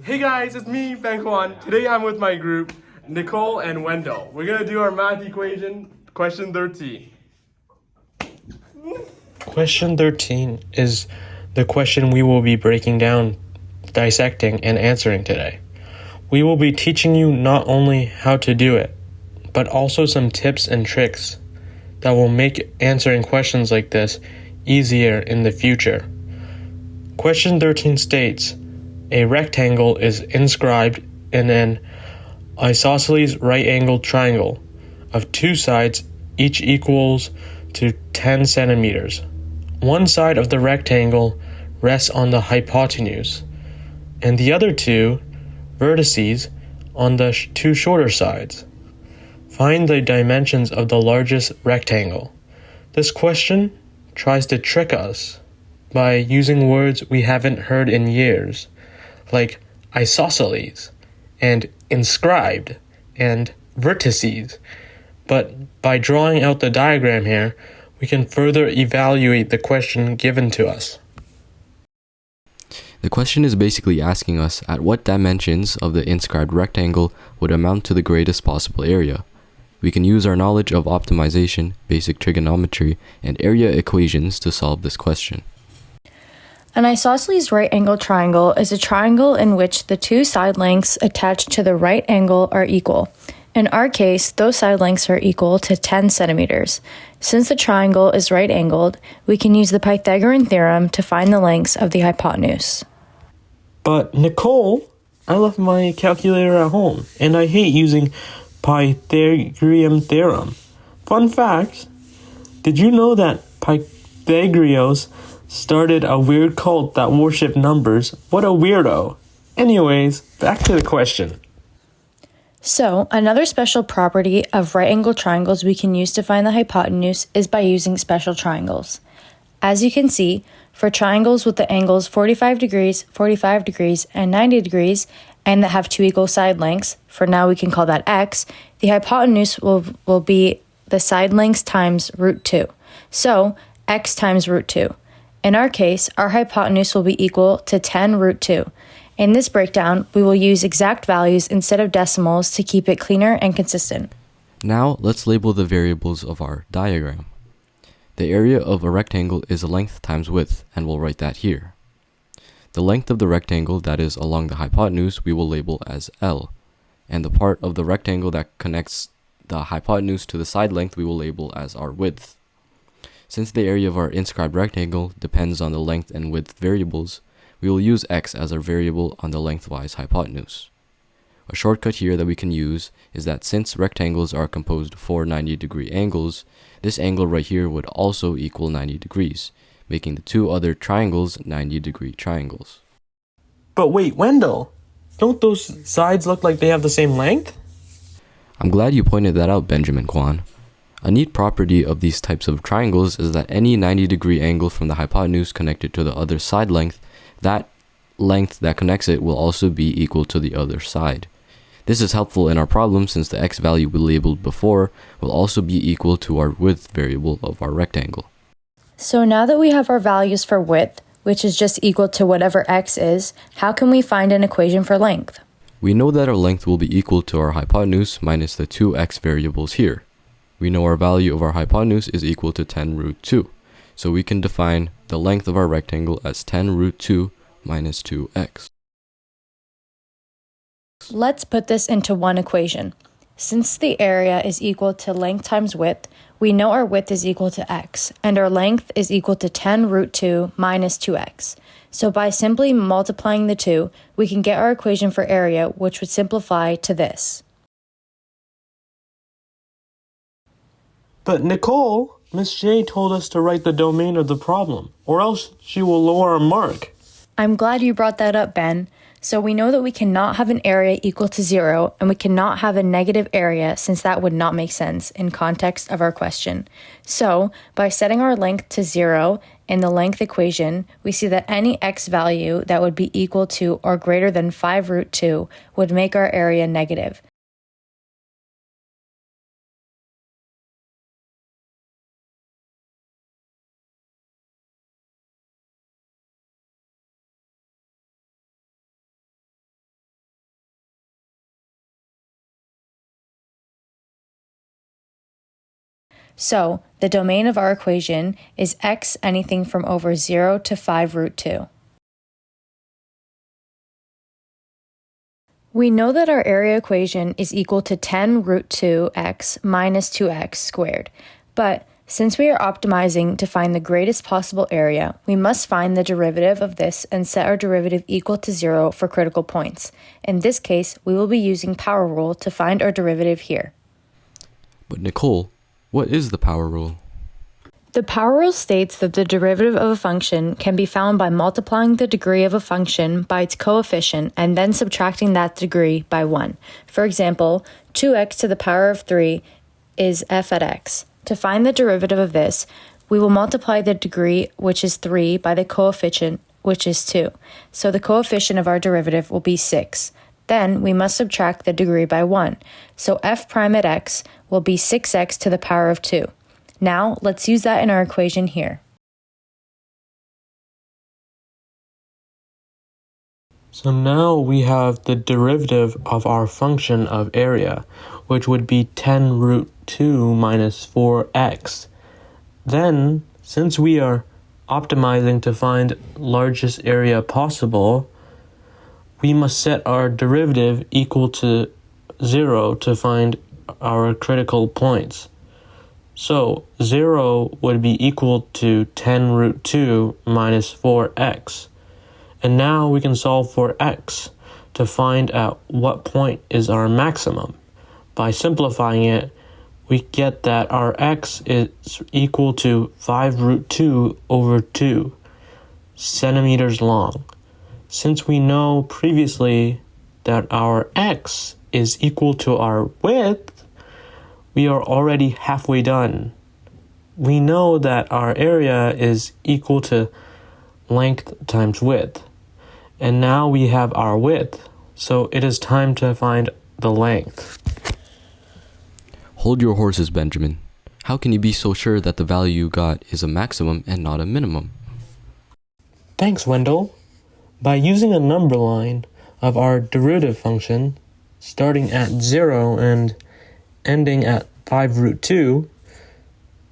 Hey guys, it's me, Quan. Today I'm with my group, Nicole and Wendell. We're gonna do our math equation, question 13. Question 13 is the question we will be breaking down, dissecting, and answering today. We will be teaching you not only how to do it, but also some tips and tricks that will make answering questions like this easier in the future. Question 13 states, a rectangle is inscribed in an isosceles right-angled triangle of two sides each equals to 10 centimeters. One side of the rectangle rests on the hypotenuse, and the other two vertices on the two shorter sides. Find the dimensions of the largest rectangle. This question tries to trick us by using words we haven't heard in years, like isosceles and inscribed and vertices. But by drawing out the diagram here, we can further evaluate the question given to us. The question is basically asking us at what dimensions of the inscribed rectangle would amount to the greatest possible area. We can use our knowledge of optimization, basic trigonometry, and area equations to solve this question. An isosceles right-angled triangle is a triangle in which the two side lengths attached to the right angle are equal. In our case, those side lengths are equal to 10 centimeters. Since the triangle is right-angled, we can use the Pythagorean theorem to find the lengths of the hypotenuse. But Nicole, I left my calculator at home, and I hate using Pythagorean theorem. Fun fact, did you know that Pythagoras started a weird cult that worshipped numbers? What a weirdo. Anyways, back to the question. So, another special property of right-angled triangles we can use to find the hypotenuse is by using special triangles. As you can see, for triangles with the angles 45 degrees, 45 degrees, and 90 degrees, and that have two equal side lengths, for now we can call that x, the hypotenuse will be the side lengths times root 2. So, x times root 2. In our case, our hypotenuse will be equal to 10 root 2. In this breakdown, we will use exact values instead of decimals to keep it cleaner and consistent. Now, let's label the variables of our diagram. The area of a rectangle is length times width, and we'll write that here. The length of the rectangle that is along the hypotenuse we will label as L, and the part of the rectangle that connects the hypotenuse to the side length we will label as our width. Since the area of our inscribed rectangle depends on the length and width variables, we will use x as our variable on the lengthwise hypotenuse. A shortcut here that we can use is that since rectangles are composed of four 90-degree angles, this angle right here would also equal 90 degrees, making the two other triangles 90-degree triangles. But wait, Wendell, don't those sides look like they have the same length? I'm glad you pointed that out, Benjamin Quan. A neat property of these types of triangles is that any 90-degree angle from the hypotenuse connected to the other side length, that length that connects it will also be equal to the other side. This is helpful in our problem since the x value we labeled before will also be equal to our width variable of our rectangle. So now that we have our values for width, which is just equal to whatever x is, how can we find an equation for length? We know that our length will be equal to our hypotenuse minus the two x variables here. We know our value of our hypotenuse is equal to 10 root 2, so we can define the length of our rectangle as 10 root 2 minus 2x. Let's put this into one equation. Since the area is equal to length times width, we know our width is equal to x, and our length is equal to 10 root 2 minus 2x. So by simply multiplying the two, we can get our equation for area, which would simplify to this. But Nicole, Miss J told us to write the domain of the problem, or else she will lower our mark. I'm glad you brought that up, Ben. So we know that we cannot have an area equal to 0, and we cannot have a negative area since that would not make sense in context of our question. So by setting our length to 0 in the length equation, we see that any x value that would be equal to or greater than 5 root 2 would make our area negative. So the domain of our equation is x anything from over 0 to 5 root 2. We know that our area equation is equal to 10 root 2x minus 2x squared, but since we are optimizing to find the greatest possible area, we must find the derivative of this and set our derivative equal to 0 for critical points. In this case, we will be using power rule to find our derivative here. But Nicole, what is the power rule? The power rule states that the derivative of a function can be found by multiplying the degree of a function by its coefficient and then subtracting that degree by 1. For example, 2x to the power of 3 is f at x. To find the derivative of this, we will multiply the degree, which is 3, by the coefficient, which is 2. So the coefficient of our derivative will be 6. Then we must subtract the degree by 1. So f prime at x will be 6x to the power of 2. Now let's use that in our equation here. So now we have the derivative of our function of area, which would be 10 root 2 minus 4x. Then, since we are optimizing to find largest area possible, we must set our derivative equal to 0 to find our critical points. So 0 would be equal to 10 root 2 minus 4x. And now we can solve for x to find out what point is our maximum. By simplifying it, we get that our x is equal to 5 root 2 over 2 centimeters long. Since we know previously that our x is equal to our width, we are already halfway done. We know that our area is equal to length times width. And now we have our width, so it is time to find the length. Hold your horses, Benjamin. How can you be so sure that the value you got is a maximum and not a minimum? Thanks, Wendell. By using a number line of our derivative function, starting at 0 and ending at 5 root 2,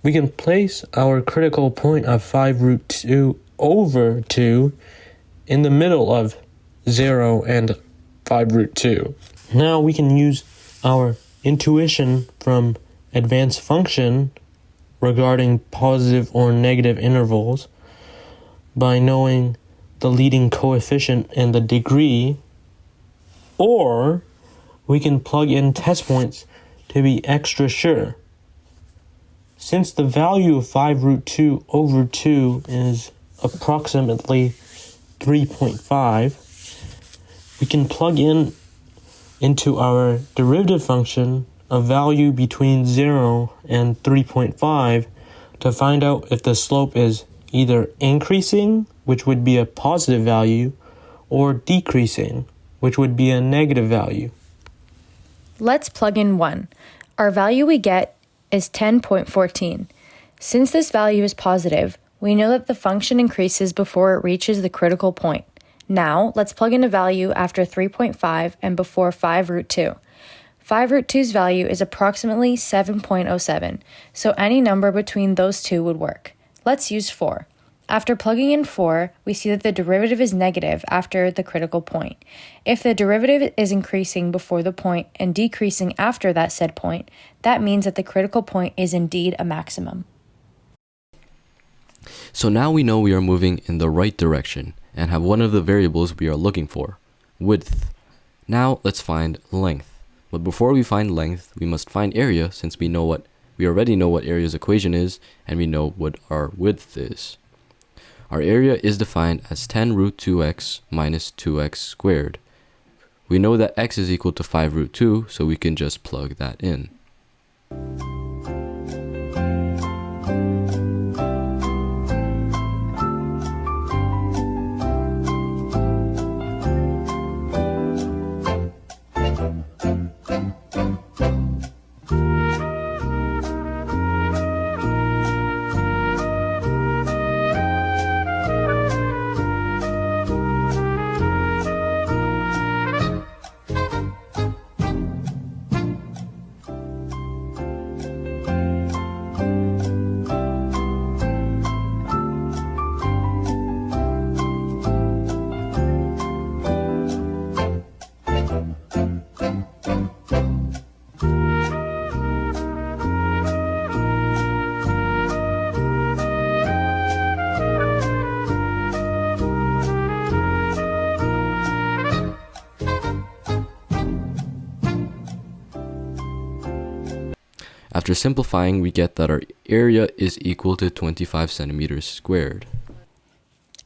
we can place our critical point of 5 root 2 over 2 in the middle of 0 and 5 root 2. Now we can use our intuition from advanced function regarding positive or negative intervals by knowing the leading coefficient and the degree, or we can plug in test points to be extra sure. Since the value of 5 root 2 over 2 is approximately 3.5, we can plug into our derivative function a value between 0 and 3.5 to find out if the slope is either increasing, which would be a positive value, or decreasing, which would be a negative value. Let's plug in 1. Our value we get is 10.14. Since this value is positive, we know that the function increases before it reaches the critical point. Now, let's plug in a value after 3.5 and before 5 root 2. 5 root 2's value is approximately 7.07, so any number between those two would work. Let's use 4. After plugging in 4, we see that the derivative is negative after the critical point. If the derivative is increasing before the point and decreasing after that said point, that means that the critical point is indeed a maximum. So now we know we are moving in the right direction and have one of the variables we are looking for, width. Now let's find length. But before we find length, we must find area since we already know what area's equation is and we know what our width is. Our area is defined as 10 root 2x minus 2x squared. We know that x is equal to 5 root 2, so we can just plug that in. After simplifying, we get that our area is equal to 25 centimeters squared.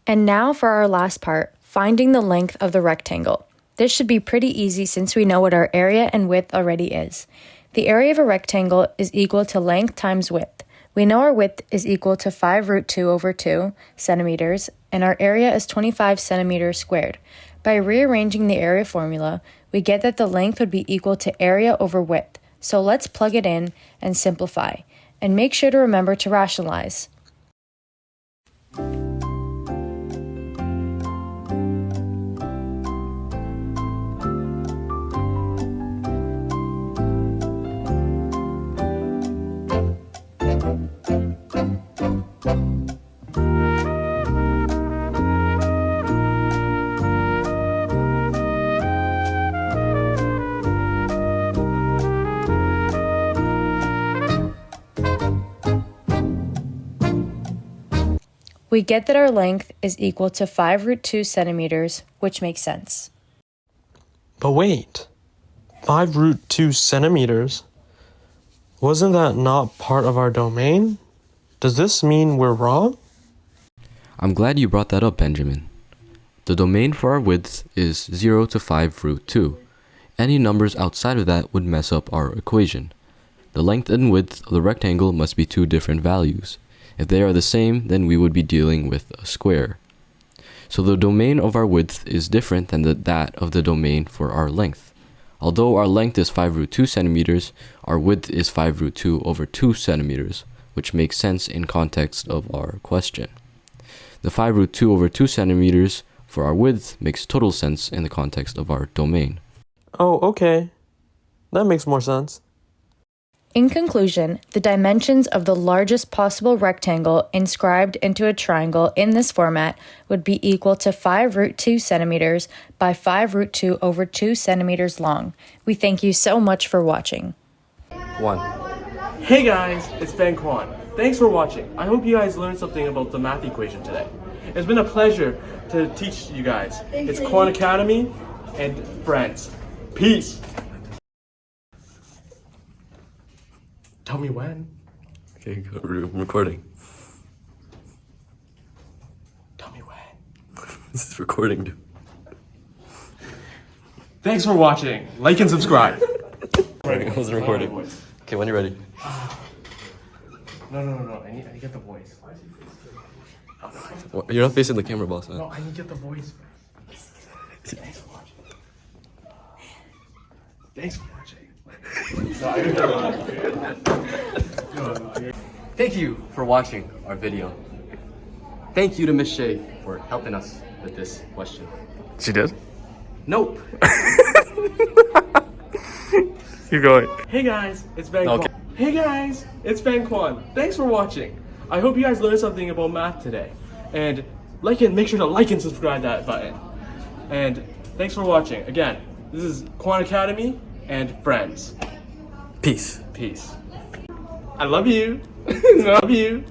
And now for our last part, finding the length of the rectangle. This should be pretty easy since we know what our area and width already is. The area of a rectangle is equal to length times width. We know our width is equal to 5 root 2 over 2 centimeters, and our area is 25 centimeters squared. By rearranging the area formula, we get that the length would be equal to area over width. So let's plug it in and simplify. And make sure to remember to rationalize. We get that our length is equal to 5 root 2 centimeters, which makes sense. But wait, 5 root 2 centimeters? Wasn't that not part of our domain? Does this mean we're wrong? I'm glad you brought that up, Benjamin. The domain for our width is 0 to 5 root 2. Any numbers outside of that would mess up our equation. The length and width of the rectangle must be two different values. If they are the same, then we would be dealing with a square. So the domain of our width is different than that of the domain for our length. Although our length is 5 root 2 centimeters, our width is 5 root 2 over 2 centimeters, which makes sense in context of our question. The 5 root 2 over 2 centimeters for our width makes total sense in the context of our domain. Oh, okay. That makes more sense. In conclusion, the dimensions of the largest possible rectangle inscribed into a triangle in this format would be equal to 5 root 2 centimeters by 5 root 2 over 2 centimeters long. We thank you so much for watching. Quan. Hey guys, it's Quan. Thanks for watching. I hope you guys learned something about the math equation today. It's been a pleasure to teach you guys. It's Quan Academy and friends. Peace. Tell me when. Okay, I'm recording. Tell me when. This is recording, dude. Thanks for watching. Like and subscribe. I wasn't recording. Okay, when you're ready. No. I need to get the voice. You're not facing the camera, boss, man. No, I need to get the voice. Thanks for watching. Thanks for watching. Thank you for watching our video. Thank you to Miss Shay for helping us with this question. She did? Nope. Keep going. Hey guys, it's Quan. Okay. Hey guys, it's Quan. Thanks for watching. I hope you guys learned something about math today. And make sure to like and subscribe that button. And thanks for watching. Again, this is Quan Academy and friends. Peace. Peace. I love you. Love you.